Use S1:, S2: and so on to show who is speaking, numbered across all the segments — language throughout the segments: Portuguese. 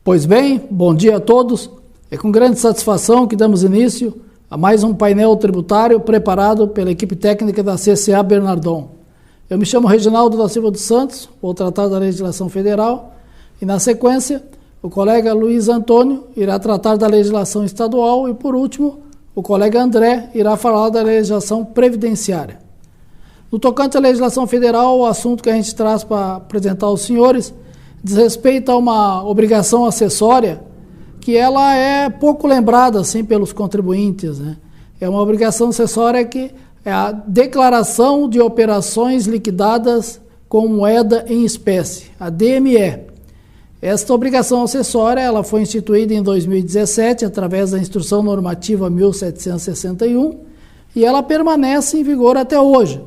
S1: Pois bem, bom dia a todos. É com grande satisfação que damos início a mais um painel tributário preparado pela equipe técnica da CCA Bernardon. Eu me chamo Reginaldo da Silva dos Santos, vou tratar da legislação federal e, na sequência, o colega Luiz Antônio irá tratar da legislação estadual e, por último, o colega André irá falar da legislação previdenciária. No tocante à legislação federal, o assunto que a gente traz para apresentar aos senhores diz respeito a uma obrigação acessória que ela é pouco lembrada assim pelos contribuintes, né? É uma obrigação acessória que é a declaração de operações liquidadas com moeda em espécie, a DME. Esta obrigação acessória ela foi instituída em 2017 através da Instrução Normativa 1761 e ela permanece em vigor até hoje.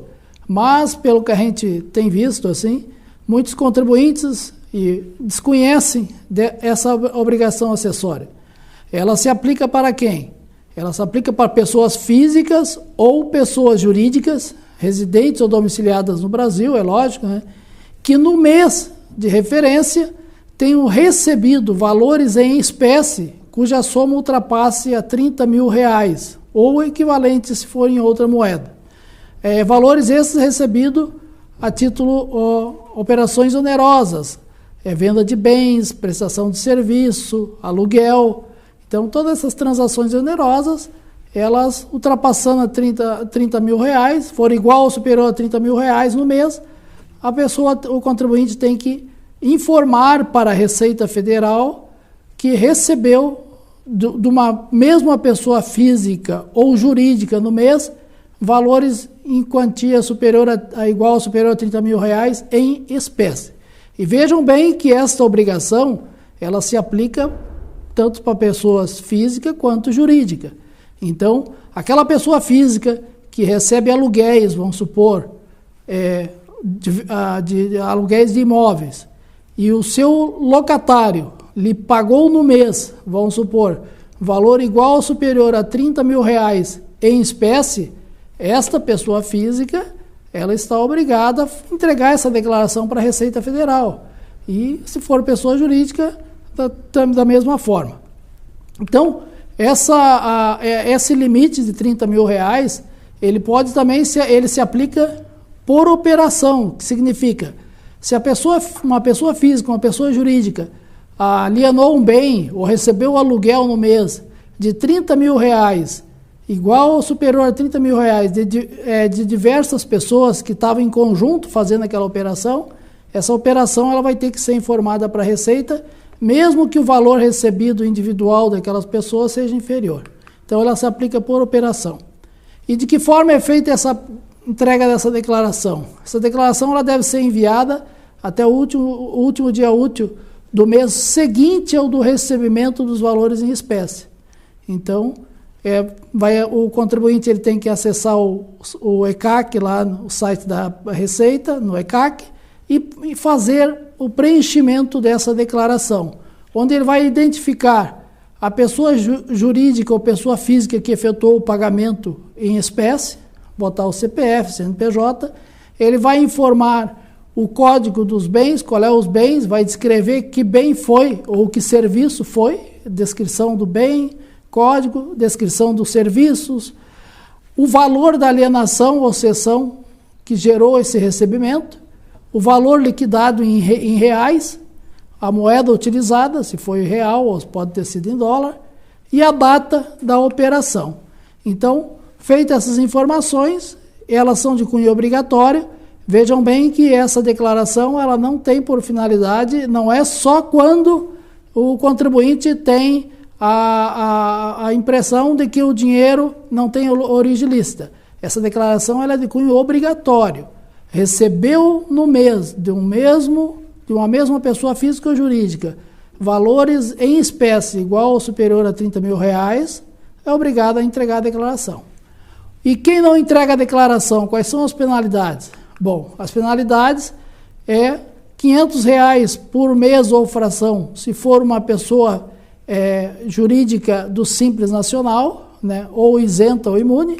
S1: Mas, pelo que a gente tem visto, assim, muitos contribuintes desconhecem essa obrigação acessória. Ela se aplica para quem? Ela se aplica para pessoas físicas ou pessoas jurídicas, residentes ou domiciliadas no Brasil, é lógico, né? Que no mês de referência tenham recebido valores em espécie cuja soma ultrapasse a R$30 mil, ou equivalente se for em outra moeda. Valores esses recebidos a título operações onerosas, venda de bens, prestação de serviço, aluguel. Então, todas essas transações onerosas, elas ultrapassando a R$30 mil, for igual ou superior a R$30 mil no mês, o contribuinte tem que informar para a Receita Federal que recebeu de uma mesma pessoa física ou jurídica no mês valores em quantia superior a igual ou superior a R$30 mil em espécie. E vejam bem que esta obrigação, ela se aplica tanto para pessoas física quanto jurídica. Então, aquela pessoa física que recebe aluguéis, vamos supor, de aluguéis de imóveis, e o seu locatário lhe pagou no mês, vamos supor, valor igual ou superior a R$30 mil em espécie, esta pessoa física, ela está obrigada a entregar essa declaração para a Receita Federal. E, se for pessoa jurídica, da mesma forma. Então, esse limite de R$30 mil, ele pode também, ele se aplica por operação, que significa, se uma pessoa física, uma pessoa jurídica, alienou um bem ou recebeu aluguel no mês de R$30 mil, igual ou superior a R$30 mil de diversas pessoas que estavam em conjunto fazendo aquela operação, essa operação ela vai ter que ser informada para a Receita, mesmo que o valor recebido individual daquelas pessoas seja inferior. Então ela se aplica por operação. E de que forma é feita essa entrega dessa declaração? Essa declaração ela deve ser enviada até o último dia útil do mês seguinte ao do recebimento dos valores em espécie. Então, o contribuinte ele tem que acessar o ECAC, lá no site da Receita, no ECAC, e fazer o preenchimento dessa declaração, onde ele vai identificar a pessoa jurídica ou pessoa física que efetuou o pagamento em espécie, botar o CPF, CNPJ, ele vai informar o código dos bens, qual é os bens, vai descrever que bem foi ou que serviço foi, descrição do bem, código, descrição dos serviços, o valor da alienação ou cessão que gerou esse recebimento, o valor liquidado em reais, a moeda utilizada, se foi real ou pode ter sido em dólar, e a data da operação. Então, feitas essas informações, elas são de cunho obrigatório. Vejam bem que essa declaração ela não tem por finalidade, não é só quando o contribuinte tem a impressão de que o dinheiro não tem origem lícita. Essa declaração ela é de cunho obrigatório. Recebeu no mês de uma mesma pessoa física ou jurídica valores em espécie igual ou superior a R$30 mil, é obrigado a entregar a declaração. E quem não entrega a declaração, quais são as penalidades? Bom, as penalidades é R$500 por mês ou fração, se for uma pessoa jurídica do Simples Nacional, né, ou isenta ou imune.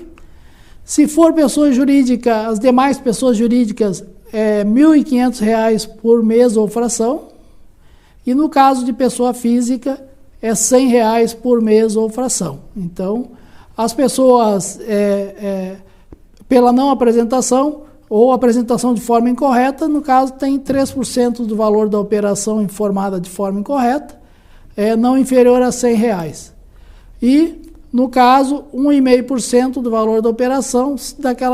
S1: Se for pessoa jurídica, as demais pessoas jurídicas, R$1.500 por mês ou fração. E no caso de pessoa física, é R$ 100 por mês ou fração. Então, as pessoas, pela não apresentação ou apresentação de forma incorreta, no caso, tem 3% do valor da operação informada de forma incorreta, não inferior a R$ 100. E, no caso, 1,5% do valor da operação,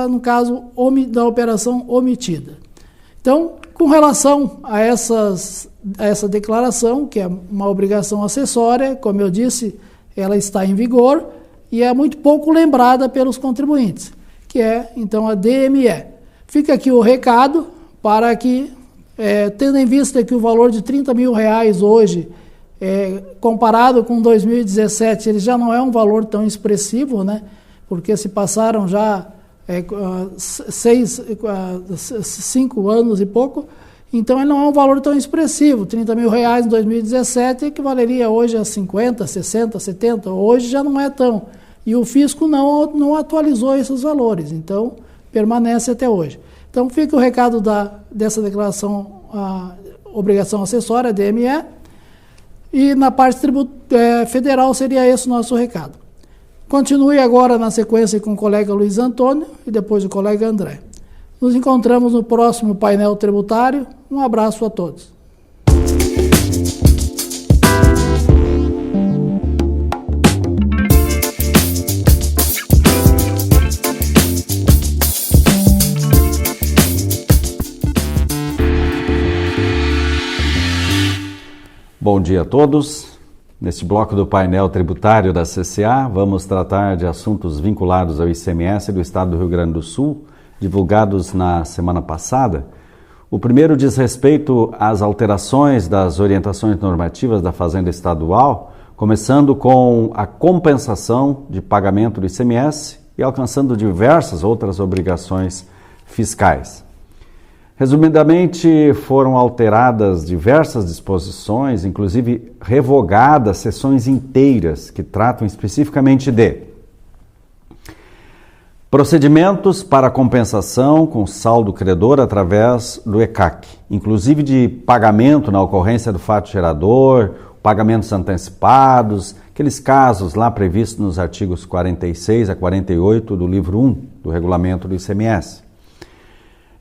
S1: no caso, da operação omitida. Então, com relação a essa declaração, que é uma obrigação acessória, como eu disse, ela está em vigor e é muito pouco lembrada pelos contribuintes, que é, então, a DME. Fica aqui o recado para que, tendo em vista que o valor de R$ 30 mil hoje, comparado com 2017, ele já não é um valor tão expressivo, né? Porque se passaram já 5 anos e pouco, então ele não é um valor tão expressivo. R$ 30 mil em 2017 equivaleria hoje a 50, 60, 70, hoje já não é tão. E o fisco não atualizou esses valores, então permanece até hoje. Então fica o recado dessa declaração, a obrigação acessória, DME, e na parte federal seria esse o nosso recado. Continue agora na sequência com o colega Luiz Antônio e depois o colega André. Nos encontramos no próximo painel tributário. Um abraço a todos.
S2: Bom dia a todos. Neste bloco do painel tributário da CCA, vamos tratar de assuntos vinculados ao ICMS do Estado do Rio Grande do Sul, divulgados na semana passada. O primeiro diz respeito às alterações das orientações normativas da Fazenda Estadual, começando com a compensação de pagamento do ICMS e alcançando diversas outras obrigações fiscais. Resumidamente, foram alteradas diversas disposições, inclusive revogadas seções inteiras que tratam especificamente de procedimentos para compensação com saldo credor através do ECAC, inclusive de pagamento na ocorrência do fato gerador, pagamentos antecipados, aqueles casos lá previstos nos artigos 46 a 48 do livro 1 do regulamento do ICMS.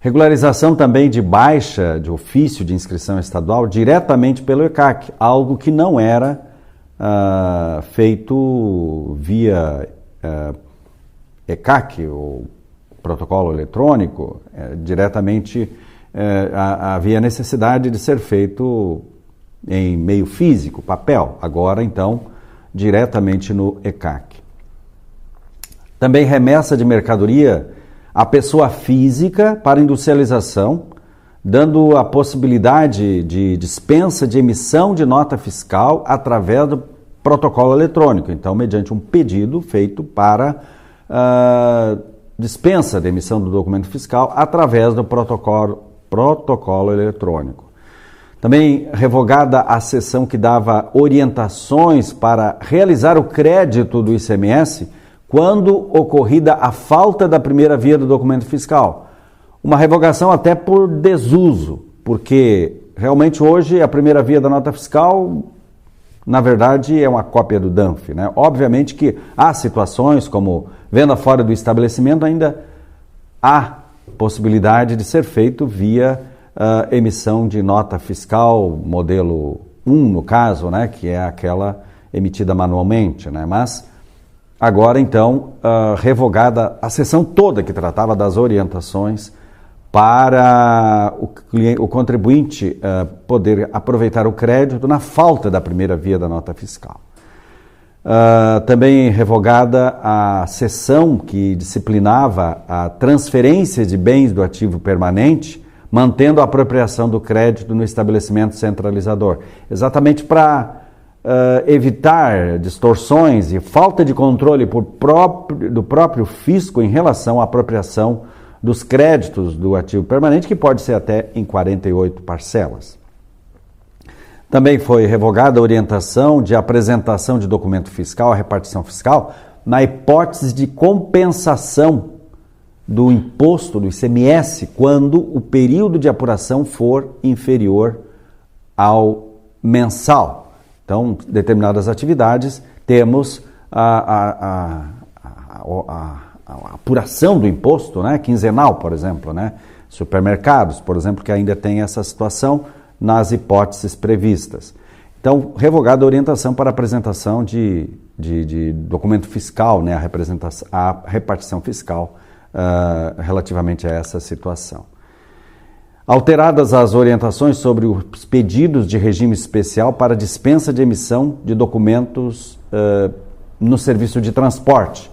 S2: Regularização também de baixa de ofício de inscrição estadual diretamente pelo ECAC, algo que não era feito via ECAC, o protocolo eletrônico, diretamente havia necessidade de ser feito em meio físico, papel, agora então diretamente no ECAC. Também remessa de mercadoria a pessoa física para industrialização, dando a possibilidade de dispensa de emissão de nota fiscal através do protocolo eletrônico. Então, mediante um pedido feito para dispensa de emissão do documento fiscal através do protocolo eletrônico. Também revogada a seção que dava orientações para realizar o crédito do ICMS quando ocorrida a falta da primeira via do documento fiscal. Uma revogação até por desuso, porque realmente hoje a primeira via da nota fiscal, na verdade, é uma cópia do DANF, né? Obviamente que há situações como venda fora do estabelecimento, ainda há possibilidade de ser feito via emissão de nota fiscal, modelo 1 no caso, né? Que é aquela emitida manualmente, né? Mas agora, então, revogada a seção toda que tratava das orientações para o contribuinte poder aproveitar o crédito na falta da primeira via da nota fiscal. Também revogada a seção que disciplinava a transferência de bens do ativo permanente, mantendo a apropriação do crédito no estabelecimento centralizador, exatamente para evitar distorções e falta de controle do próprio fisco em relação à apropriação dos créditos do ativo permanente, que pode ser até em 48 parcelas. Também foi revogada a orientação de apresentação de documento fiscal, a repartição fiscal, na hipótese de compensação do imposto do ICMS quando o período de apuração for inferior ao mensal. Então, determinadas atividades, temos a apuração do imposto, né, quinzenal, por exemplo, né? Supermercados, por exemplo, que ainda tem essa situação nas hipóteses previstas. Então, revogada a orientação para apresentação de documento fiscal, né, a repartição fiscal relativamente a essa situação. Alteradas as orientações sobre os pedidos de regime especial para dispensa de emissão de documentos no serviço de transporte.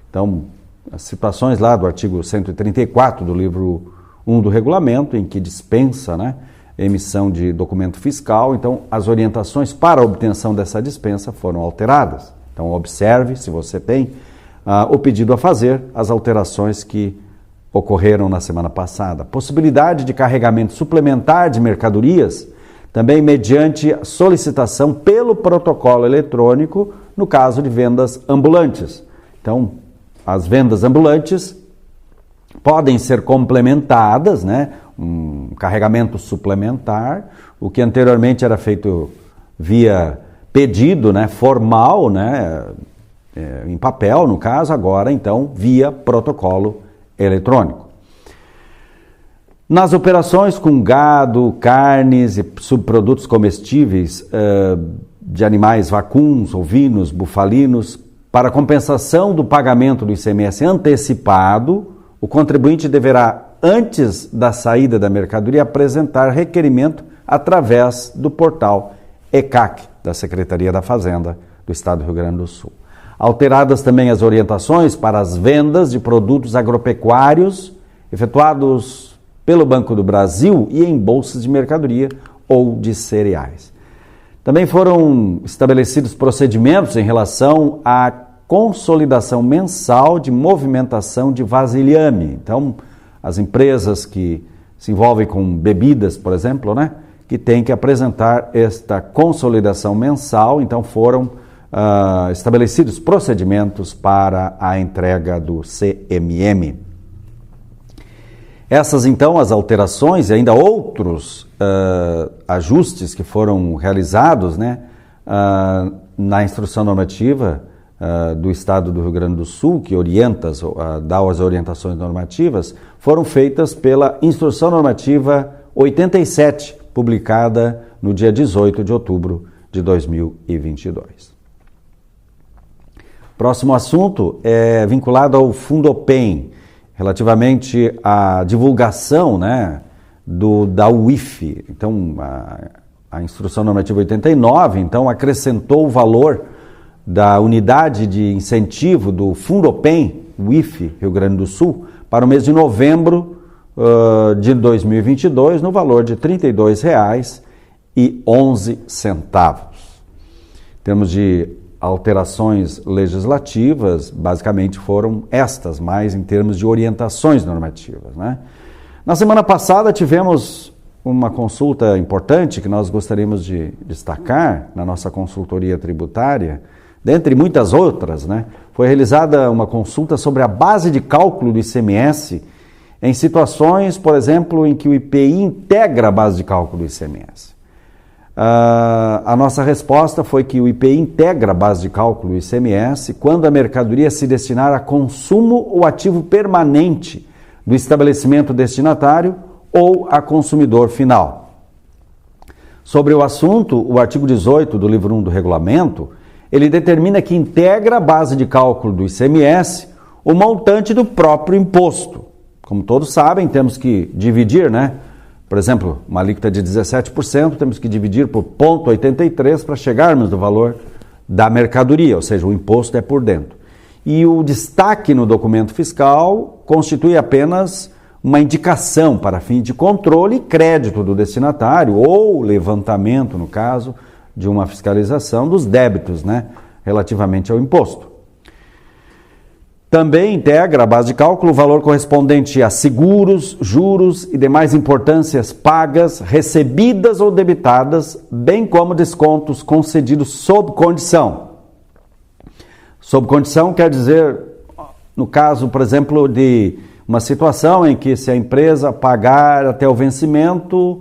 S2: Então, as situações lá do artigo 134 do livro 1 do regulamento, em que dispensa, né, emissão de documento fiscal. Então, as orientações para a obtenção dessa dispensa foram alteradas. Então, observe, se você tem o pedido a fazer, as alterações que ocorreram na semana passada. Possibilidade de carregamento suplementar de mercadorias, também mediante solicitação pelo protocolo eletrônico, no caso de vendas ambulantes. Então, as vendas ambulantes podem ser complementadas, né? Um carregamento suplementar, o que anteriormente era feito via pedido, né, formal, né, em papel, no caso, agora, então, via protocolo eletrônico. Nas operações com gado, carnes e subprodutos comestíveis de animais vacunos, ovinos, bufalinos, para compensação do pagamento do ICMS antecipado, o contribuinte deverá, antes da saída da mercadoria, apresentar requerimento através do portal ECAC, da Secretaria da Fazenda do Estado do Rio Grande do Sul. Alteradas também as orientações para as vendas de produtos agropecuários efetuados pelo Banco do Brasil e em bolsas de mercadoria ou de cereais. Também foram estabelecidos procedimentos em relação à consolidação mensal de movimentação de vasilhame. Então, as empresas que se envolvem com bebidas, por exemplo, né, que têm que apresentar esta consolidação mensal, então foram estabelecidos procedimentos para a entrega do CMM. Essas, então, as alterações e ainda outros ajustes que foram realizados, né, na instrução normativa do Estado do Rio Grande do Sul, que dá as orientações normativas, foram feitas pela Instrução Normativa 87, publicada no dia 18 de outubro de 2022. Próximo assunto é vinculado ao Fundopem, relativamente à divulgação, né, da UIF. Então, a Instrução Normativa 89, então, acrescentou o valor da unidade de incentivo do Fundopem, UIF, Rio Grande do Sul, para o mês de novembro de 2022, no valor de R$ 32,11. Em termos de alterações legislativas, basicamente foram estas, mais em termos de orientações normativas, né? Na semana passada tivemos uma consulta importante que nós gostaríamos de destacar na nossa consultoria tributária, dentre muitas outras, né? Foi realizada uma consulta sobre a base de cálculo do ICMS em situações, por exemplo, em que o IPI integra a base de cálculo do ICMS. A nossa resposta foi que o IPI integra a base de cálculo do ICMS quando a mercadoria se destinar a consumo ou ativo permanente do estabelecimento destinatário ou a consumidor final. Sobre o assunto, o artigo 18 do livro 1 do regulamento, ele determina que integra a base de cálculo do ICMS o montante do próprio imposto. Como todos sabem, temos que dividir, né? Por exemplo, uma alíquota de 17%, temos que dividir por 0,83 para chegarmos no valor da mercadoria, ou seja, o imposto é por dentro. E o destaque no documento fiscal constitui apenas uma indicação para fim de controle e crédito do destinatário, ou levantamento, no caso, de uma fiscalização dos débitos, né, relativamente ao imposto. Também integra a base de cálculo o valor correspondente a seguros, juros e demais importâncias pagas, recebidas ou debitadas, bem como descontos concedidos sob condição. Sob condição quer dizer, no caso, por exemplo, de uma situação em que se a empresa pagar até o vencimento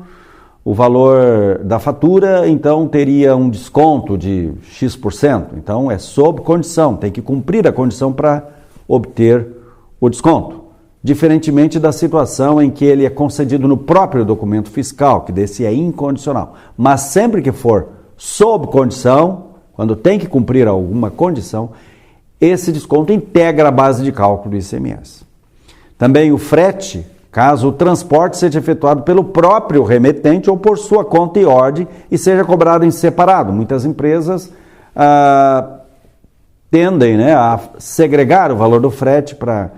S2: o valor da fatura, então teria um desconto de X%. Então é sob condição, tem que cumprir a condição para obter o desconto. Diferentemente da situação em que ele é concedido no próprio documento fiscal, que desse é incondicional. Mas sempre que for sob condição, quando tem que cumprir alguma condição, esse desconto integra a base de cálculo do ICMS. Também o frete, caso o transporte seja efetuado pelo próprio remetente ou por sua conta e ordem e seja cobrado em separado. Muitas empresas tendem, né, a segregar o valor do frete para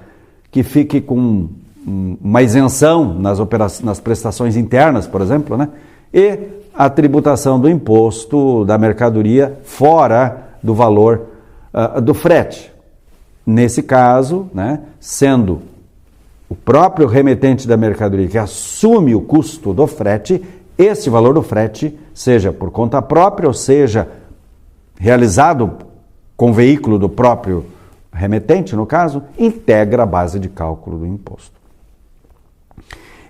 S2: que fique com uma isenção nas prestações internas, por exemplo, né, e a tributação do imposto da mercadoria fora do valor do frete. Nesse caso, né, sendo o próprio remetente da mercadoria que assume o custo do frete, esse valor do frete, seja por conta própria ou seja realizado com veículo do próprio remetente, no caso, integra a base de cálculo do imposto.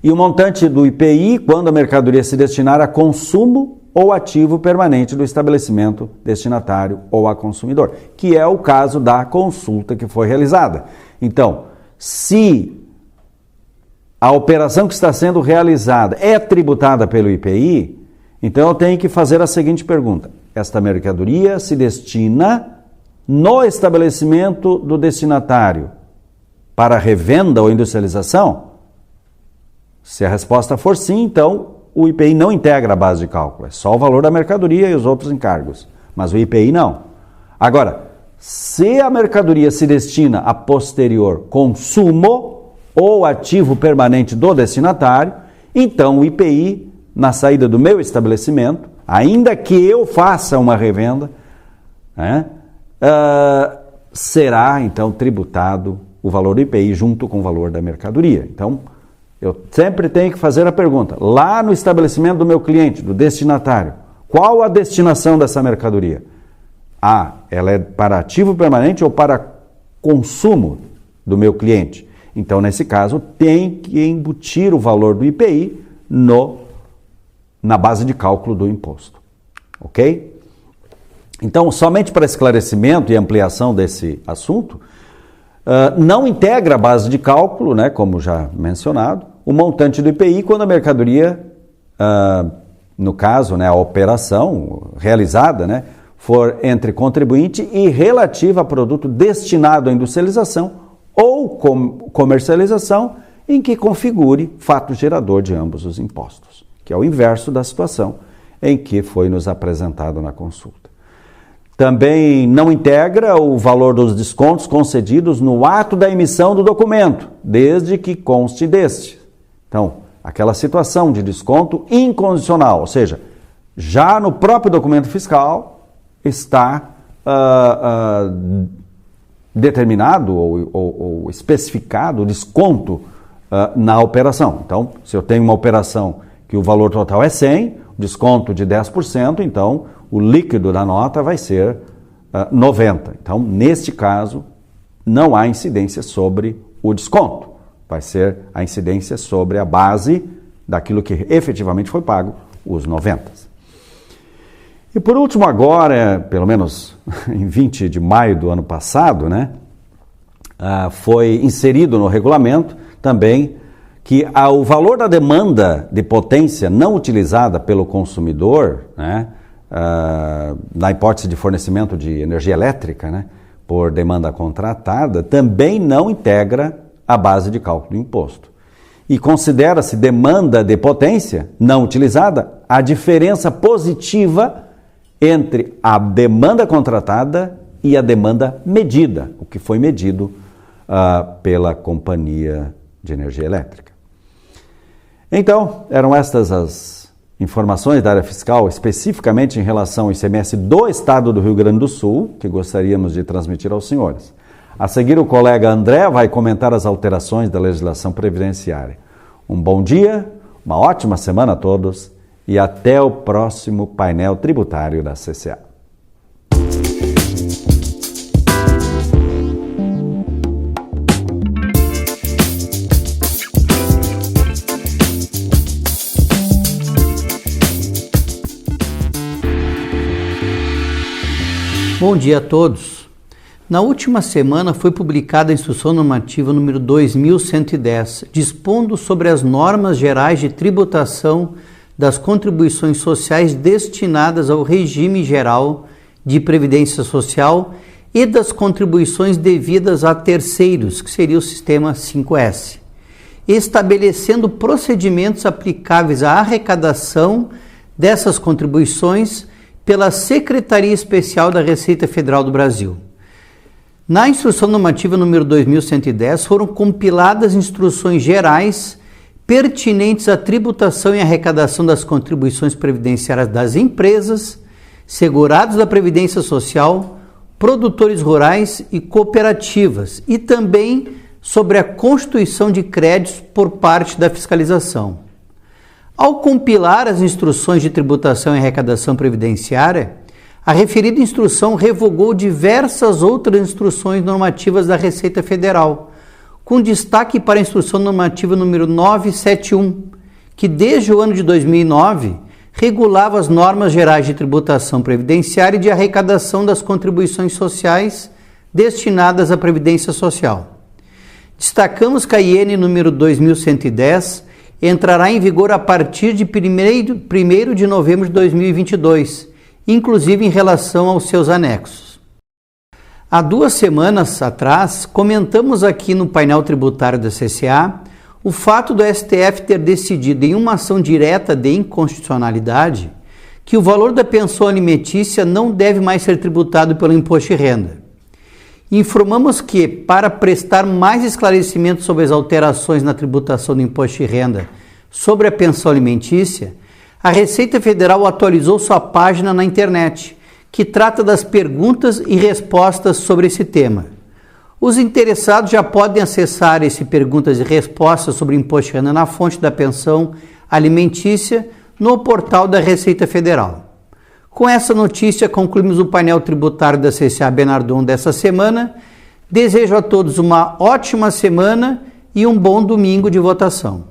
S2: E o montante do IPI, quando a mercadoria se destinar a consumo ou ativo permanente do estabelecimento destinatário ou a consumidor, que é o caso da consulta que foi realizada. Então, se a operação que está sendo realizada é tributada pelo IPI, então eu tenho que fazer a seguinte pergunta: esta mercadoria se destina no estabelecimento do destinatário para revenda ou industrialização? Se a resposta for sim, então o IPI não integra a base de cálculo, é só o valor da mercadoria e os outros encargos, mas o IPI não. Agora, se a mercadoria se destina a posterior consumo ou ativo permanente do destinatário, então o IPI, na saída do meu estabelecimento, ainda que eu faça uma revenda, né, será então tributado o valor do IPI junto com o valor da mercadoria. Então, eu sempre tenho que fazer a pergunta, lá no estabelecimento do meu cliente, do destinatário, qual a destinação dessa mercadoria? Ela é para ativo permanente ou para consumo do meu cliente? Então, nesse caso, tem que embutir o valor do IPI na base de cálculo do imposto. Ok? Então, somente para esclarecimento e ampliação desse assunto, não integra a base de cálculo, né, como já mencionado, o montante do IPI quando a mercadoria, no caso, né, a operação realizada, né, for entre contribuinte e relativa a produto destinado à industrialização ou comercialização em que configure fato gerador de ambos os impostos, que é o inverso da situação em que foi nos apresentado na consulta. Também não integra o valor dos descontos concedidos no ato da emissão do documento, desde que conste deste. Então, aquela situação de desconto incondicional, ou seja, já no próprio documento fiscal está determinado ou especificado o desconto na operação. Então, se eu tenho uma operação que o valor total é 100, desconto de 10%, então o líquido da nota vai ser 90. Então, neste caso, não há incidência sobre o desconto. Vai ser a incidência sobre a base daquilo que efetivamente foi pago, os 90. E por último agora, pelo menos em 20 de maio do ano passado, né, foi inserido no regulamento também que o valor da demanda de potência não utilizada pelo consumidor, né, na hipótese de fornecimento de energia elétrica, né, por demanda contratada, também não integra a base de cálculo do imposto. E considera-se demanda de potência não utilizada a diferença positiva entre a demanda contratada e a demanda medida, o que foi medido pela companhia de energia elétrica. Então, eram estas as informações da área fiscal, especificamente em relação ao ICMS do Estado do Rio Grande do Sul, que gostaríamos de transmitir aos senhores. A seguir, o colega André vai comentar as alterações da legislação previdenciária. Um bom dia, uma ótima semana a todos e até o próximo painel tributário da CCA.
S3: Bom dia a todos. Na última semana foi publicada a Instrução Normativa número 2110, dispondo sobre as normas gerais de tributação das contribuições sociais destinadas ao regime geral de previdência social e das contribuições devidas a terceiros, que seria o sistema 5S, estabelecendo procedimentos aplicáveis à arrecadação dessas contribuições pela Secretaria Especial da Receita Federal do Brasil. Na Instrução Normativa número 2110 foram compiladas instruções gerais pertinentes à tributação e arrecadação das contribuições previdenciárias das empresas, segurados da Previdência Social, produtores rurais e cooperativas, e também sobre a constituição de créditos por parte da fiscalização. Ao compilar as instruções de tributação e arrecadação previdenciária, a referida instrução revogou diversas outras instruções normativas da Receita Federal, com destaque para a Instrução Normativa número 971, que desde o ano de 2009 regulava as normas gerais de tributação previdenciária e de arrecadação das contribuições sociais destinadas à Previdência Social. Destacamos que a IN número 2110 entrará em vigor a partir de 1º de novembro de 2022, inclusive em relação aos seus anexos. Há 2 semanas atrás, comentamos aqui no painel tributário da CCA o fato do STF ter decidido em uma ação direta de inconstitucionalidade que o valor da pensão alimentícia não deve mais ser tributado pelo imposto de renda. Informamos que, para prestar mais esclarecimentos sobre as alterações na tributação do imposto de renda sobre a pensão alimentícia, a Receita Federal atualizou sua página na internet, que trata das perguntas e respostas sobre esse tema. Os interessados já podem acessar esse perguntas e respostas sobre imposto de renda na fonte da pensão alimentícia no portal da Receita Federal. Com essa notícia, concluímos o painel tributário da CCA Bernardon dessa semana. Desejo a todos uma ótima semana e um bom domingo de votação.